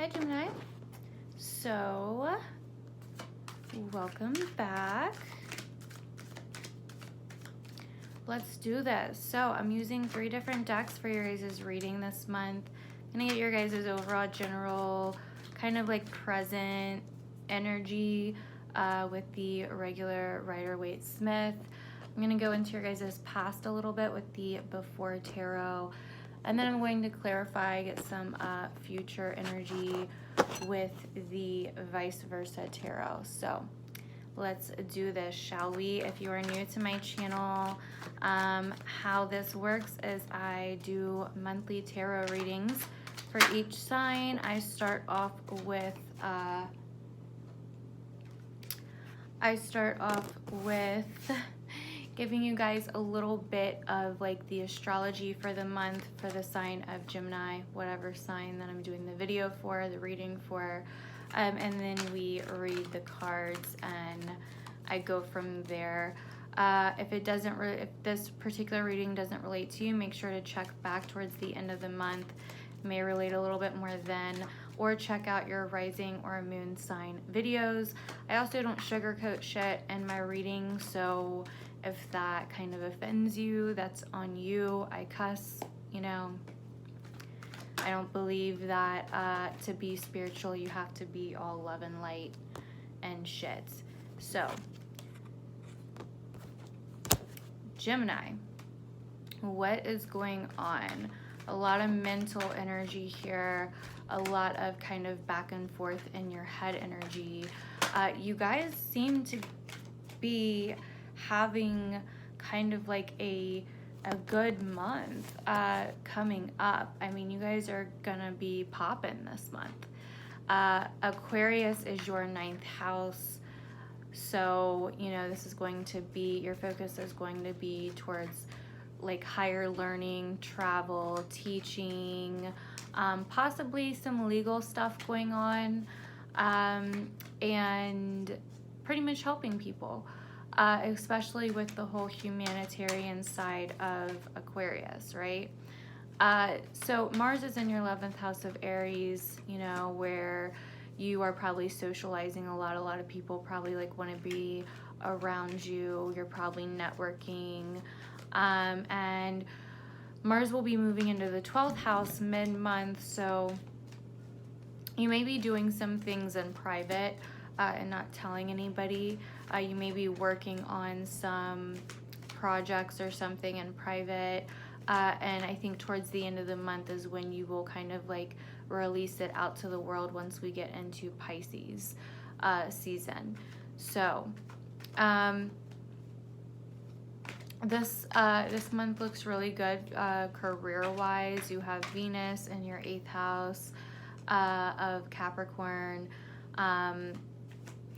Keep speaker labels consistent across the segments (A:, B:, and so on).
A: Hi, Gemini. So, welcome back. Let's do this. So, I'm using 3 different decks for your guys' reading this month. I'm gonna get your guys' overall general, kind of like present energy with the regular Rider-Waite-Smith. I'm gonna go into your guys' past a little bit with the Before Tarot. And then I'm going to clarify, get some future energy with the Vice Versa Tarot. So let's do this, shall we? If you are new to my channel, how this works is I do monthly tarot readings for each sign. I start off with giving you guys a little bit of like the astrology for the month for the sign of Gemini, whatever sign that I'm doing the video for, the reading for, and then we read the cards and I go from there. If this particular reading doesn't relate to you, make sure to check back towards the end of the month. It may relate a little bit more then, or check out your rising or moon sign videos. I also don't sugarcoat shit in my reading, so if that kind of offends you, that's on you. I cuss, you know. I don't believe that to be spiritual, you have to be all love and light and shit. So, Gemini, what is going on? A lot of mental energy here, a lot of kind of back and forth in your head energy. You guys seem to be having kind of like a good month coming up. I mean, you guys are gonna be popping this month. Aquarius is your 9th house, so you know this is going to be, your focus is going to be towards like higher learning, travel, teaching, possibly some legal stuff going on, and pretty much helping people. Especially with the whole humanitarian side of Aquarius, right? So Mars is in your 11th house of Aries, you know, where you are probably socializing a lot. A lot of people probably like want to be around you. You're probably networking. And Mars will be moving into the 12th house mid-month, so you may be doing some things in private and not telling anybody. You may be working on some projects or something in private, and I think towards the end of the month is when you will kind of like release it out to the world once we get into Pisces season. So this month looks really good career-wise. You have Venus in your 8th house of Capricorn.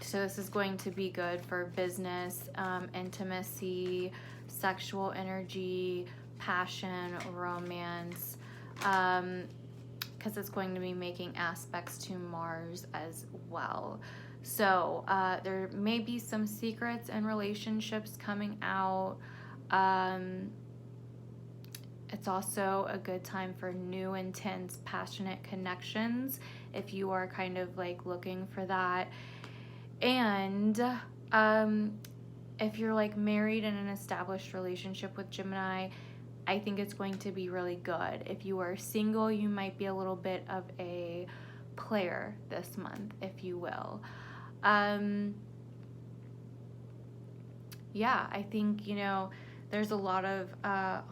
A: So this is going to be good for business, intimacy, sexual energy, passion, romance, because it's going to be making aspects to Mars as well. So there may be some secrets and relationships coming out. It's also a good time for new, intense, passionate connections if you are kind of like looking for that. And if you're like married in an established relationship with Gemini, I think it's going to be really good. If you are single, you might be a little bit of a player this month, if you will. Yeah, I think, you know, there's a lot of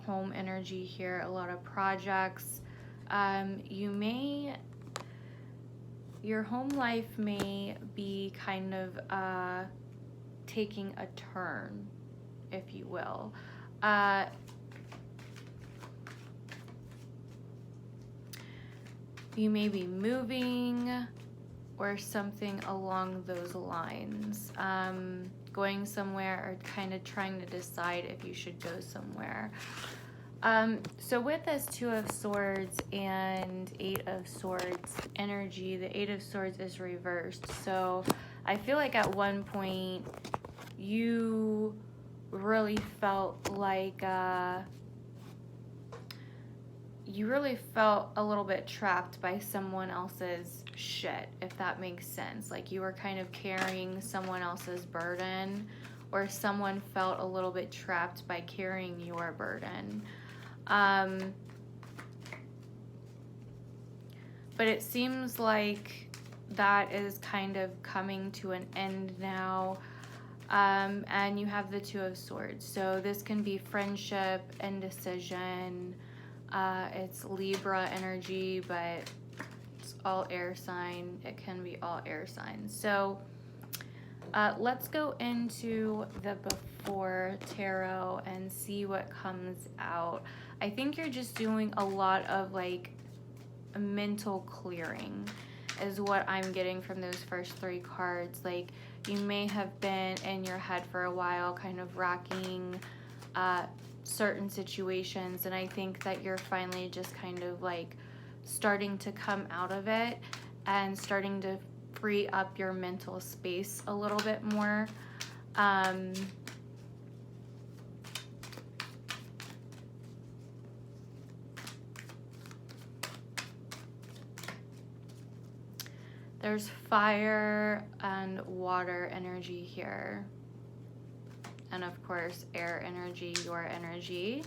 A: home energy here, a lot of projects. Your home life may be kind of taking a turn, if you will. You may be moving or something along those lines. Going somewhere or kind of trying to decide if you should go somewhere. So with this 2 of Swords and 8 of Swords energy, the 8 of Swords is reversed. So I feel like at one point you really felt like you really felt a little bit trapped by someone else's shit, if that makes sense. Like you were kind of carrying someone else's burden, or someone felt a little bit trapped by carrying your burden. But it seems like that is kind of coming to an end now. And you have the Two of Swords. So this can be friendship, indecision. It's Libra energy, but it's all air sign. It can be all air signs. So let's go into the before tarot and see what comes out. I think you're just doing a lot of like mental clearing is what I'm getting from those first three cards. Like you may have been in your head for a while, kind of racking certain situations, and I think that you're finally just kind of like starting to come out of it and starting to free up your mental space a little bit more. There's fire and water energy here. And of course, air energy, your energy.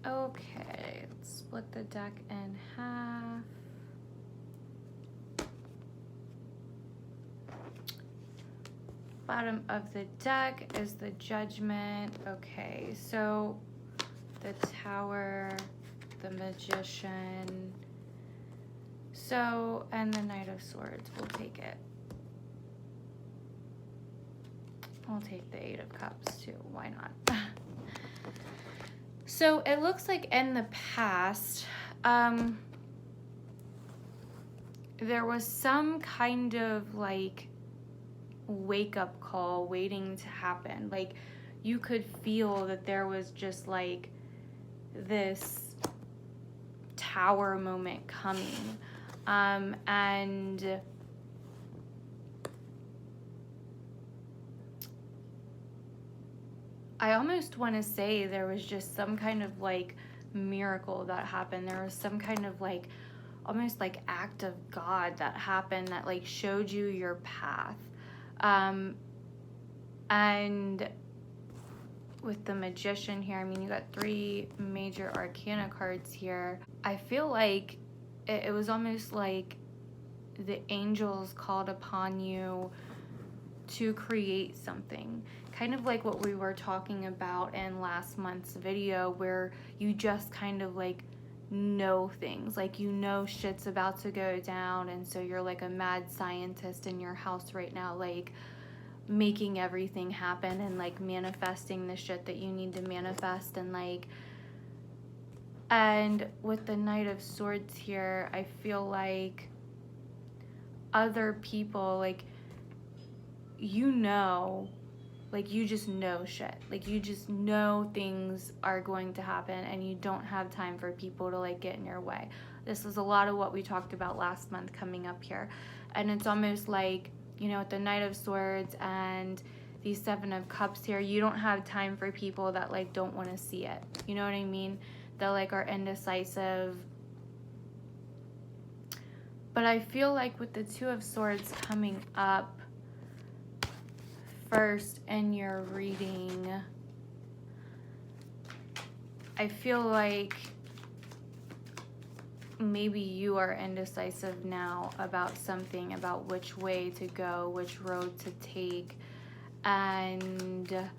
A: Okay, let's split the deck in half. Bottom of the deck is the Judgment. Okay, so the Tower, the Magician. So, and the Knight of Swords, we'll take it. We'll take the Eight of Cups too, why not? So it looks like in the past, there was some kind of like wake-up call waiting to happen. Like you could feel that there was just like this tower moment coming. And I almost want to say there was just some kind of like miracle that happened. There was some kind of like almost like act of God that happened that like showed you your path. And with the Magician here, I mean, you got three major arcana cards here. I feel like it was almost like the angels called upon you to create something. Kind of like what we were talking about in last month's video, where you just kind of like know things. Like you know shit's about to go down, and so you're like a mad scientist in your house right now, like making everything happen and like manifesting the shit that you need to manifest. And like, and with the Knight of Swords here, I feel like other people, like, you know, like you just know shit. Like you just know things are going to happen, and you don't have time for people to like get in your way. This is a lot of what we talked about last month coming up here. And it's almost like, you know, with the Knight of Swords and these Seven of Cups here, you don't have time for people that like don't want to see it. You know what I mean? That like are indecisive. But I feel like with the Two of Swords coming up first in your reading, I feel like maybe you are indecisive now about something, about which way to go, which road to take. And it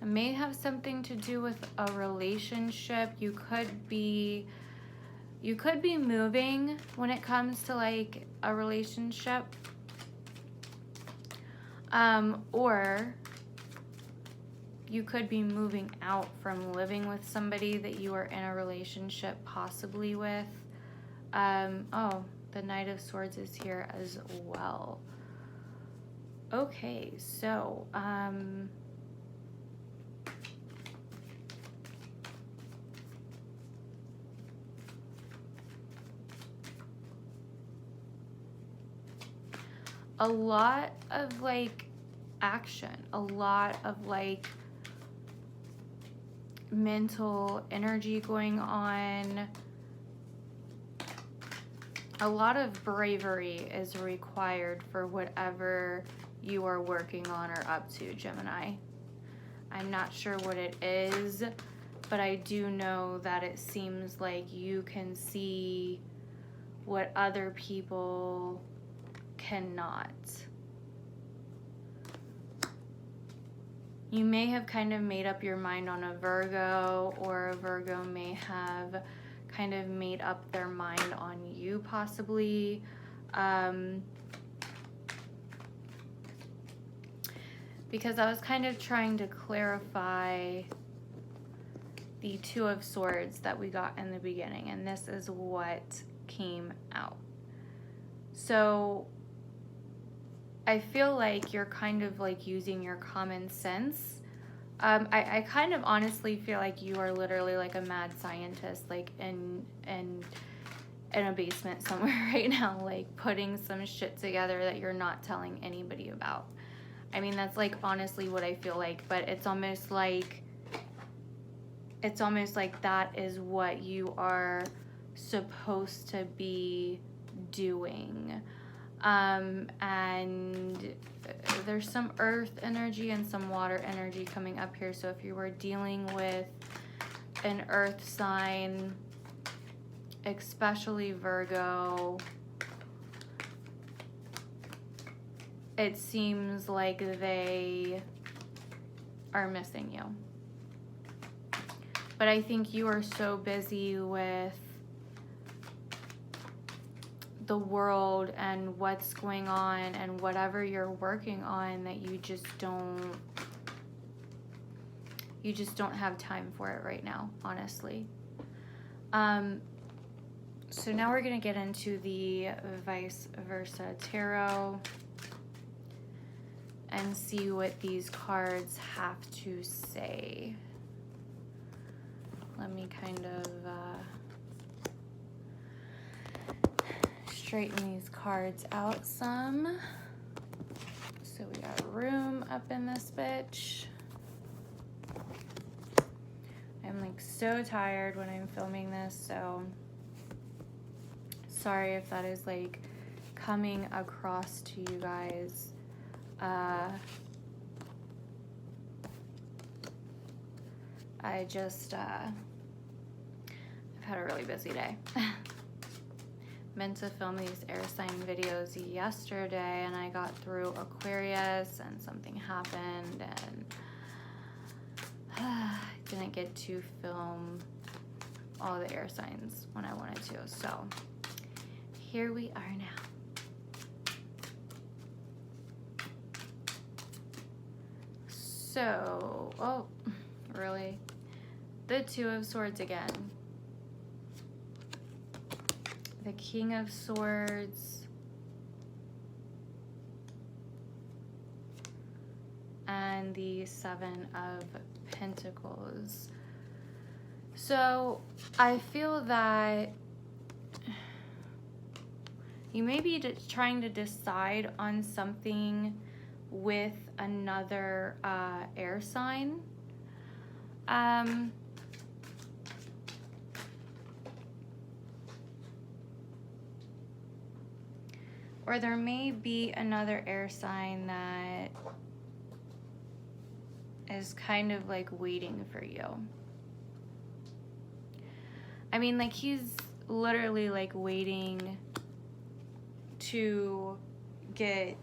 A: may have something to do with a relationship. You could be moving when it comes to like a relationship, or you could be moving out from living with somebody that you are in a relationship possibly with. Oh, the Knight of Swords is here as well. Okay, so a lot of like action, a lot of like mental energy going on. A lot of bravery is required for whatever you are working on or up to, Gemini. I'm not sure what it is, but I do know that it seems like you can see what other people cannot. You may have kind of made up your mind on a Virgo, or a Virgo may have kind of made up their mind on you, possibly. Because I was kind of trying to clarify the Two of Swords that we got in the beginning, and this is what came out. So I feel like you're kind of like using your common sense. I kind of honestly feel like you are literally like a mad scientist, like in a basement somewhere right now, like putting some shit together that you're not telling anybody about. I mean, that's like honestly what I feel like, but it's almost like that is what you are supposed to be doing. And there's some earth energy and some water energy coming up here. So if you were dealing with an earth sign, especially Virgo, it seems like they are missing you. But I think you are so busy with the world and what's going on and whatever you're working on that you just don't have time for it right now, honestly. So now we're going to get into the vice versa tarot and see what these cards have to say. Let me kind of straighten these cards out some. So we got room up in this bitch. I'm like so tired when I'm filming this, so sorry if that is like coming across to you guys. I've had a really busy day. Meant to film these air sign videos yesterday, and I got through Aquarius and something happened, and didn't get to film all the air signs when I wanted to. So here we are now. So, oh, really? The Two of Swords again. The King of Swords. And the Seven of Pentacles. So I feel that you may be trying to decide on something with another air sign. Or there may be another air sign that is kind of like waiting for you. I mean, like he's literally like waiting to get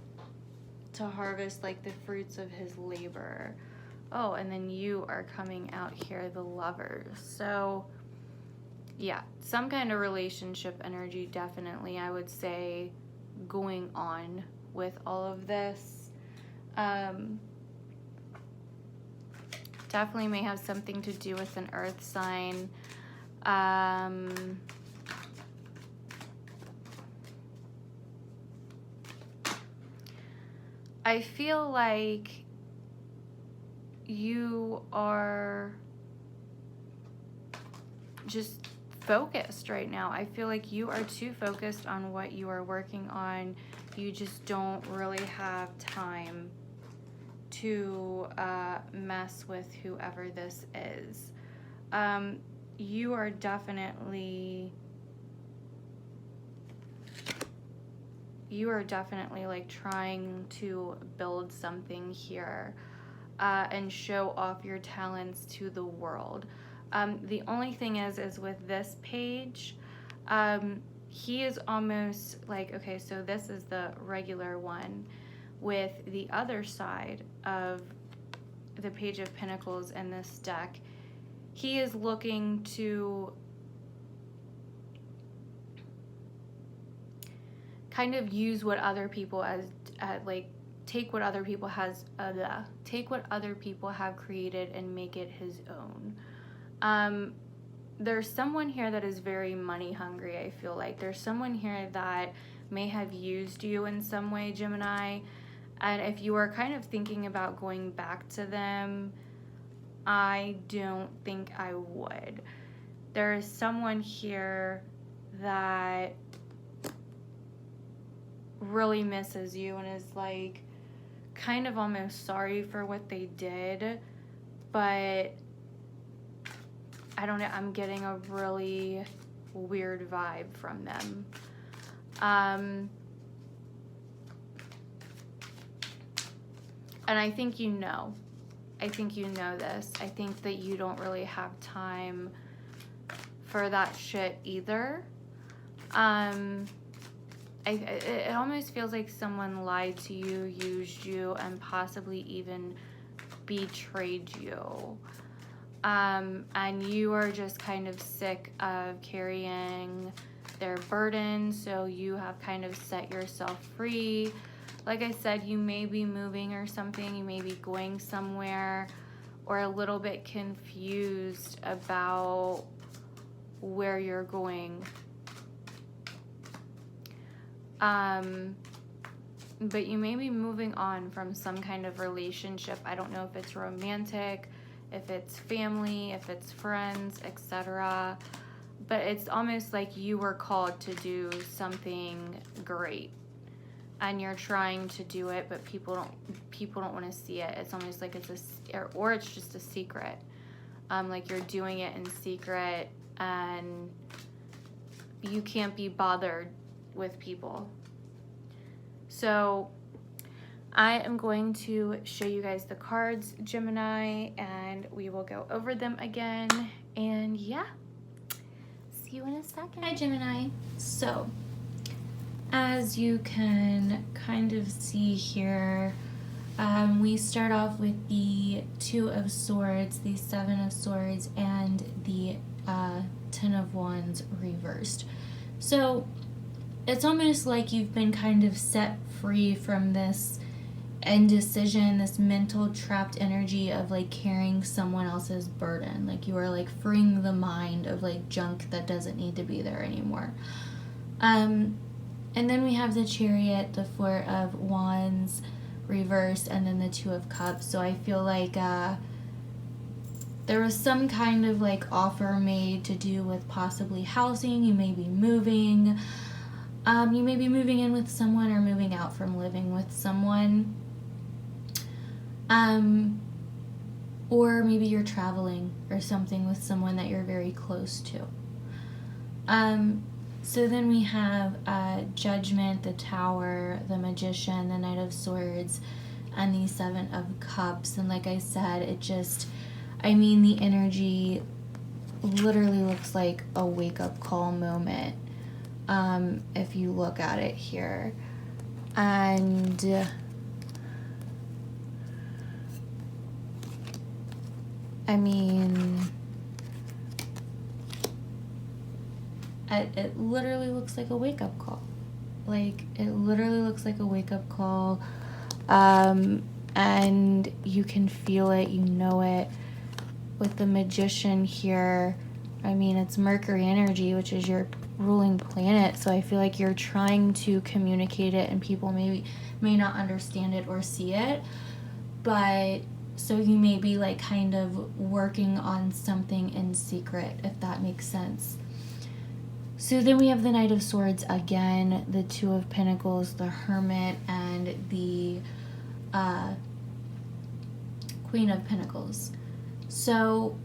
A: to harvest like the fruits of his labor. Oh, and then you are coming out here, the Lovers. So yeah, some kind of relationship energy, definitely, I would say, going on with all of this. Definitely may have something to do with an earth sign. I feel like you are just focused right now. I feel like you are too focused on what you are working on. You just don't really have time to mess with whoever this is. You are definitely like trying to build something here and show off your talents to the world. The only thing is with this page, he is almost like, okay, so this is the regular one. With the other side of the Page of Pentacles in this deck, he is looking to kind of use what other people like take what other people have created and make it his own. There's someone here that is very money hungry. I feel like there's someone here that may have used you in some way, Gemini. And if you are kind of thinking about going back to them, I don't think I would. There is someone here that really misses you and is like kind of almost sorry for what they did, but I don't know, I'm getting a really weird vibe from them. And I think you know this. I think that you don't really have time for that shit either. It almost feels like someone lied to you, used you, and possibly even betrayed you. And you are just kind of sick of carrying their burden, so you have kind of set yourself free. Like I said, you may be moving or something, you may be going somewhere, or a little bit confused about where you're going. But you may be moving on from some kind of relationship. I don't know if it's romantic, if it's family, if it's friends, etc. But it's almost like you were called to do something great, and you're trying to do it, but people don't want to see it. It's almost like it's or it's just a secret. Like you're doing it in secret, and you can't be bothered with people. So I am going to show you guys the cards, Gemini, and we will go over them again. And yeah, see you in a second.
B: Hi, Gemini. So as you can kind of see here, we start off with the Two of Swords, the Seven of Swords, and the Ten of Wands reversed. So it's almost like you've been kind of set free from this indecision, this mental trapped energy of like carrying someone else's burden. Like you are like freeing the mind of like junk that doesn't need to be there anymore. And then we have the Chariot, the Four of Wands reversed, and then the Two of Cups. So I feel like there was some kind of like offer made to do with possibly housing. You may be moving. You may be moving in with someone or moving out from living with someone. Or maybe you're traveling or something with someone that you're very close to. So then we have Judgment, the Tower, the Magician, the Knight of Swords, and the Seven of Cups. And like I said, the energy literally looks like a wake-up call moment. If you look at it here, and it literally looks like a wake-up call. Like it literally looks like a wake-up call, and you can feel it, you know it. With the Magician here, it's Mercury energy, which is your ruling planet, so I feel like you're trying to communicate it and people may not understand it or see it, but so you may be like kind of working on something in secret, if that makes sense. So then we have the Knight of Swords again, the Two of Pentacles, the Hermit, and the Queen of Pentacles. So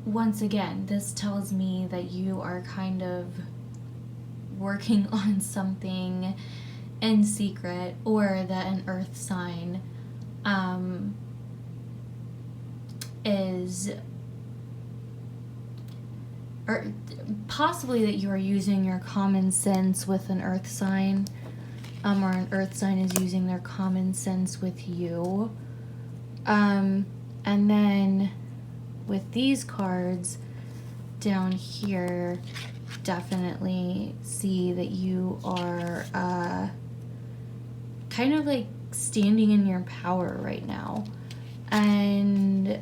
B: once again, this tells me that you are kind of working on something in secret, or that an earth sign is, or possibly that you are using your common sense with an earth sign, or an earth sign is using their common sense with you. And then with these cards down here, definitely see that you are kind of like standing in your power right now, and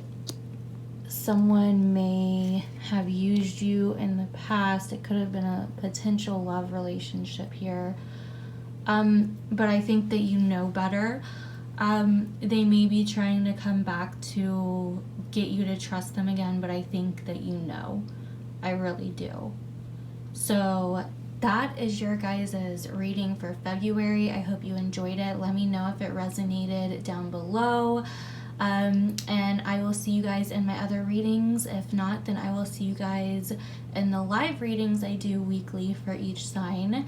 B: someone may have used you in the past. It could have been a potential love relationship here, but I think that you know better. They may be trying to come back to get you to trust them again, but I think that you know. I really do. So that is your guys' reading for February. I hope you enjoyed it. Let me know if it resonated down below. And I will see you guys in my other readings. If not, then I will see you guys in the live readings I do weekly for each sign.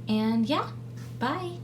B: And yeah, bye.